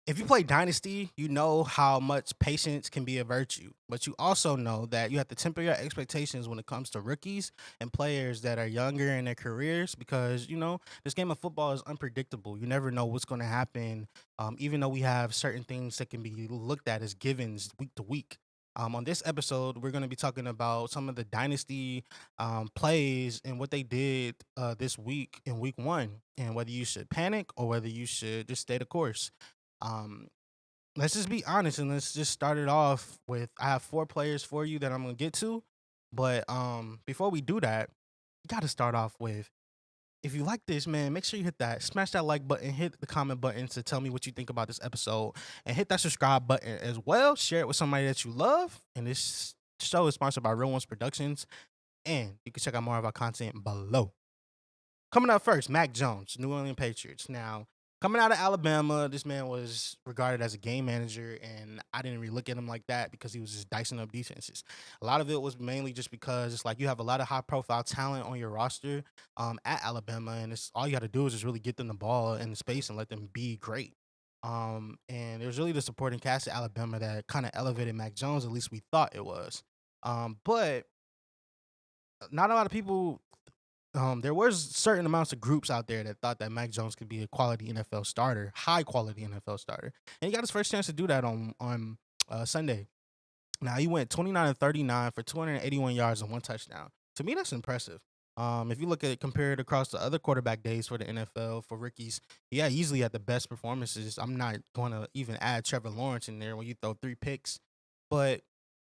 If you play Dynasty, you know how much patience can be a virtue, but you also know that you have to temper your expectations when it comes to rookies and players that are younger in their careers because, this game of football is unpredictable. You never know what's going to happen, even though we have certain things that can be looked at as givens week to week. On this episode, we're going to be talking about some of the Dynasty plays and what they did this week in week one, and whether you should panic or whether you should just stay the course. Um, let's just be honest and let's just start it off with I have four players for you that I'm gonna get to. But before we do that, you gotta start off with if you like this, man, make sure you hit that, smash that like button, hit the comment button to tell me what you think about this episode, and hit that subscribe button as well. Share it with somebody that you love. And this show is sponsored by Real Ones Productions, and you can check out more of our content below. Coming up first, Mac Jones, New England Patriots. Now, coming out of Alabama, this man was regarded as a game manager, and I didn't really look at him like that because he was just dicing up defenses. A lot of it was mainly just because it's like you have a lot of high profile talent on your roster at Alabama, and it's all you got to do is just really get them the ball in space and let them be great. And it was really the supporting cast at Alabama that kind of elevated Mac Jones, at least we thought it was. But not a lot of people there was certain amounts of groups out there that thought that Mac Jones could be a quality NFL starter, high quality NFL starter, and he got his first chance to do that on Sunday. Now he went 29 of 39 for 281 yards and one touchdown. To me, that's impressive. If you look at it compared across the other quarterback days for the NFL for rookies, yeah, easily had the best performances. I'm not going to even add Trevor Lawrence in there when you throw three picks, but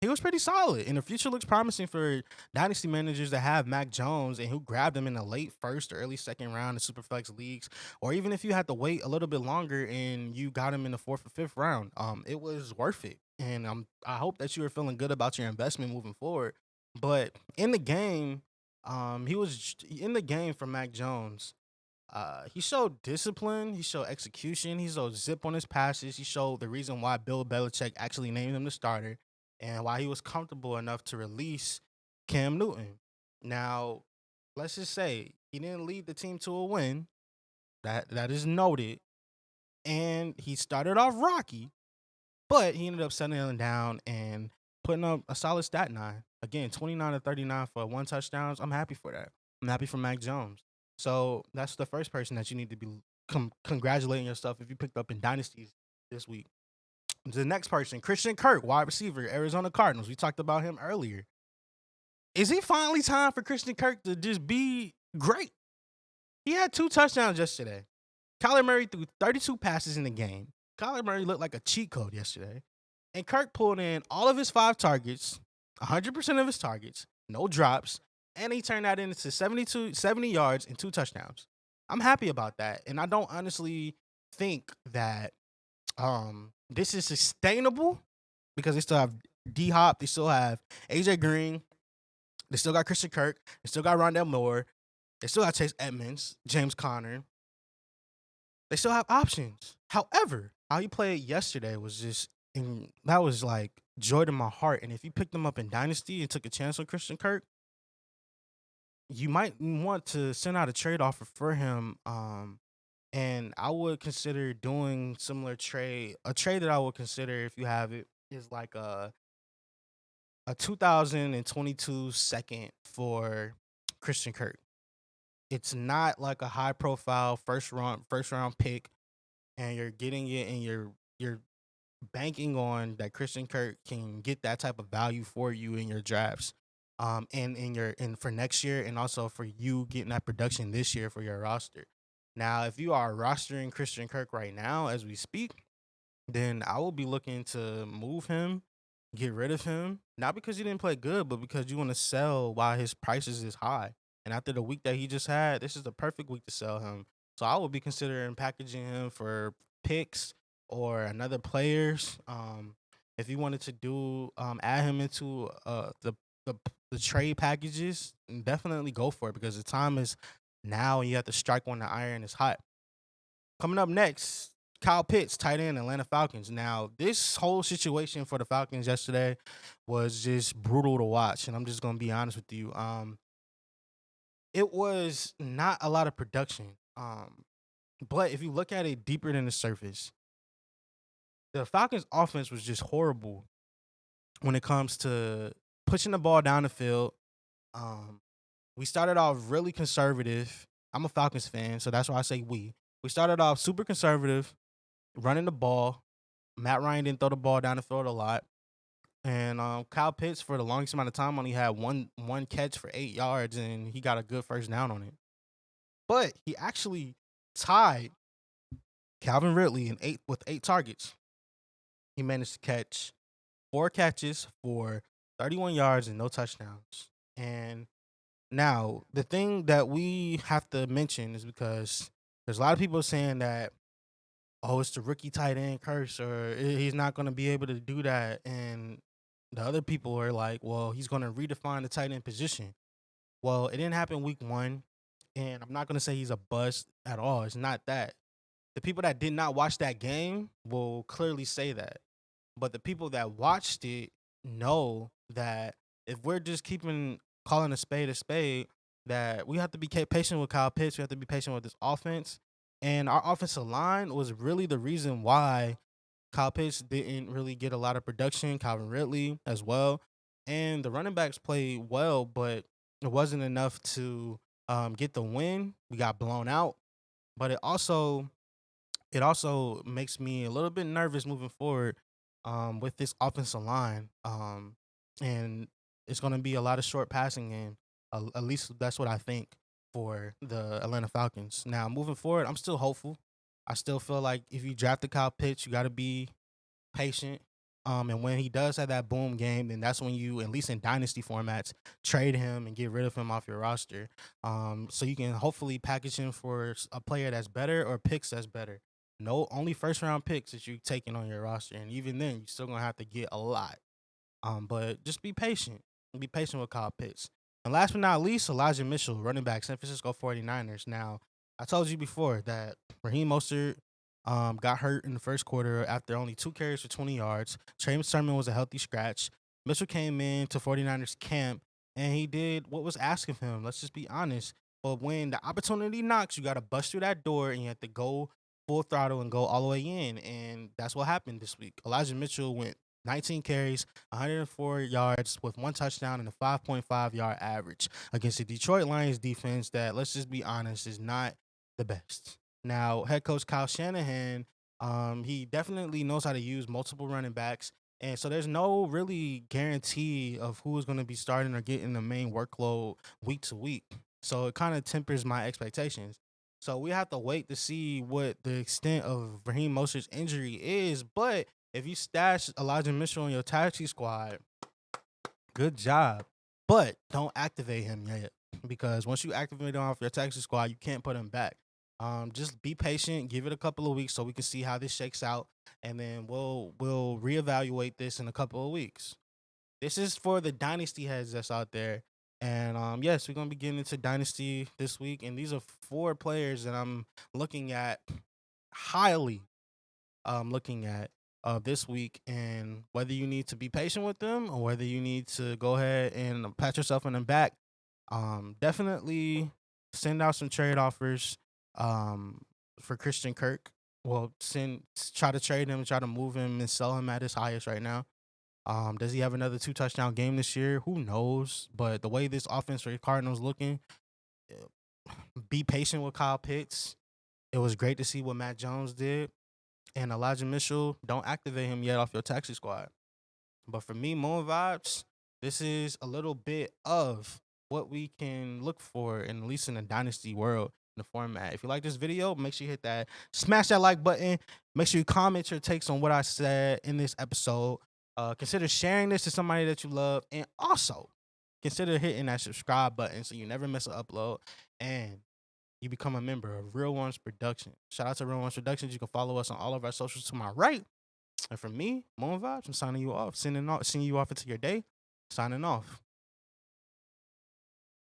he was pretty solid, and the future looks promising for dynasty managers that have Mac Jones and who grabbed him in the late first or early second round in superflex leagues, or even if you had to wait a little bit longer and you got him in the fourth or fifth round. It was worth it, and I hope that you are feeling good about your investment moving forward. But in the game, he was in the game for Mac Jones. He showed discipline. He showed execution. He showed zip on his passes. He showed the reason why Bill Belichick actually named him the starter and why he was comfortable enough to release Cam Newton. Now, let's just say he didn't lead the team to a win. That is noted. And he started off rocky, but he ended up settling down and putting up a solid stat nine. Again, 29 to 39 for one touchdowns. I'm happy for that. I'm happy for Mac Jones. So that's the first person that you need to be congratulating yourself if you picked up in dynasties this week. The next person, Christian Kirk, wide receiver, Arizona Cardinals. We talked about him earlier. Is it finally time for Christian Kirk to just be great? He had two touchdowns yesterday. Kyler Murray threw 32 passes in the game. Kyler Murray looked like a cheat code yesterday. And Kirk pulled in all of his five targets, 100% of his targets, no drops, and he turned that into 70 yards and two touchdowns. I'm happy about that. And I don't honestly think that this is sustainable because they still have D Hop, they still have AJ Green, they still got Christian Kirk, they still got Rondell Moore, they still got Chase Edmonds, James Conner. They still have options. However, how he played yesterday was that was like joy to my heart. And if you picked him up in Dynasty and took a chance on Christian Kirk, you might want to send out a trade offer for him. And I would consider doing similar trade. A trade that I would consider if you have it is like a 2022 second for Christian Kirk. It's not like a high profile first round pick, and you're getting it and you're banking on that Christian Kirk can get that type of value for you in your drafts. And in your and for next year and also for you getting that production this year for your roster. Now, if you are rostering Christian Kirk right now as we speak, then I will be looking to move him, get rid of him, not because he didn't play good, but because you want to sell while his prices is high. And after the week that he just had, this is the perfect week to sell him. So I would be considering packaging him for picks or another players. If you wanted to do add him into the the trade packages, definitely go for it because the time is now and you have to strike when the iron is hot. Coming up next, Kyle Pitts, tight end, Atlanta Falcons. Now, this whole situation for the Falcons yesterday was just brutal to watch, and I'm just gonna be honest with you. It was not a lot of production. But if you look at it deeper than the surface, The Falcons' offense was just horrible when it comes to pushing the ball down the field. Um, we started off really conservative. I'm a Falcons fan, so that's why I say we. We started off super conservative, running the ball. Matt Ryan didn't throw the ball down the field a lot. And Kyle Pitts, for the longest amount of time, only had one catch for 8 yards, and he got a good first down on it. But he actually tied Calvin Ridley in eight targets. He managed to catch 4 catches for 31 yards and no touchdowns. And now the thing that we have to mention is because there's a lot of people saying that, oh, it's the rookie tight end curse, or he's not going to be able to do that. And the other people are like, well, he's going to redefine the tight end position. Well, it didn't happen week one, and I'm not going to say he's a bust at all. It's not that. The people that did not watch that game will clearly say that. But the people that watched it know that if we're just keeping calling a spade, that we have to be patient with Kyle Pitts. We have to be patient with this offense. And our offensive line was really the reason why Kyle Pitts didn't really get a lot of production, Calvin Ridley as well. And the running backs played well, but it wasn't enough to get the win. We got blown out. But it also makes me a little bit nervous moving forward with this offensive line. And it's going to be a lot of short passing game. At least that's what I think for the Atlanta Falcons. Now, moving forward, I'm still hopeful. I still feel like if you draft the Kyle Pitts, you got to be patient. And when he does have that boom game, then that's when you, at least in dynasty formats, trade him and get rid of him off your roster. So you can hopefully package him for a player that's better or picks that's better. No, only first round picks that you're taking on your roster, and even then, you're still gonna have to get a lot. But just be patient. Be patient with Kyle Pitts. And last but not least, Elijah Mitchell, running back, San Francisco 49ers. Now, I told you before that Raheem Mostert got hurt in the first quarter after only 2 carries for 20 yards. Trey Sermon was a healthy scratch. Mitchell came in to 49ers camp, and he did what was asked of him. Let's just be honest. But when the opportunity knocks, you got to bust through that door, and you have to go full throttle and go all the way in. And that's what happened this week. Elijah Mitchell went 19 carries, 104 yards with 1 touchdown and a 5.5 yard average against the Detroit Lions defense that, let's just be honest, is not the best. Now, head coach Kyle Shanahan, he definitely knows how to use multiple running backs. And so there's no really guarantee of who is going to be starting or getting the main workload week to week. So it kind of tempers my expectations. So we have to wait to see what the extent of Raheem Mostert's injury is. But if you stash Elijah Mitchell on your taxi squad, good job. But don't activate him yet, because once you activate him off your taxi squad, you can't put him back. Just be patient, give it a couple of weeks so we can see how this shakes out, and then we'll reevaluate this in a couple of weeks. This is for the dynasty heads that's out there. And yes, we're gonna be getting into dynasty this week, and these are 4 players that I'm looking at highly looking at this week, and whether you need to be patient with them or whether you need to go ahead and pat yourself on the back. Definitely send out some trade offers for Christian Kirk. Well, try to trade him, try to move him and sell him at his highest right now. Does he have another 2 touchdown game this year? Who knows? But the way this offense for the Cardinals looking, be patient with Kyle Pitts. It was great to see what Matt Jones did. And Elijah Mitchell, don't activate him yet off your taxi squad. But for me, MoonVibes, this is a little bit of what we can look for, in at least in the dynasty world, in the format. If you like this video, make sure you hit that, smash that like button. Make sure you comment your takes on what I said in this episode. Consider sharing this to somebody that you love, and also consider hitting that subscribe button so you never miss an upload. And you become a member of Real Ones Production. Shout out to Real Ones Productions. You can follow us on all of our socials to my right. And for me, MoonVibes, I'm signing you off, sending you off into your day, signing off.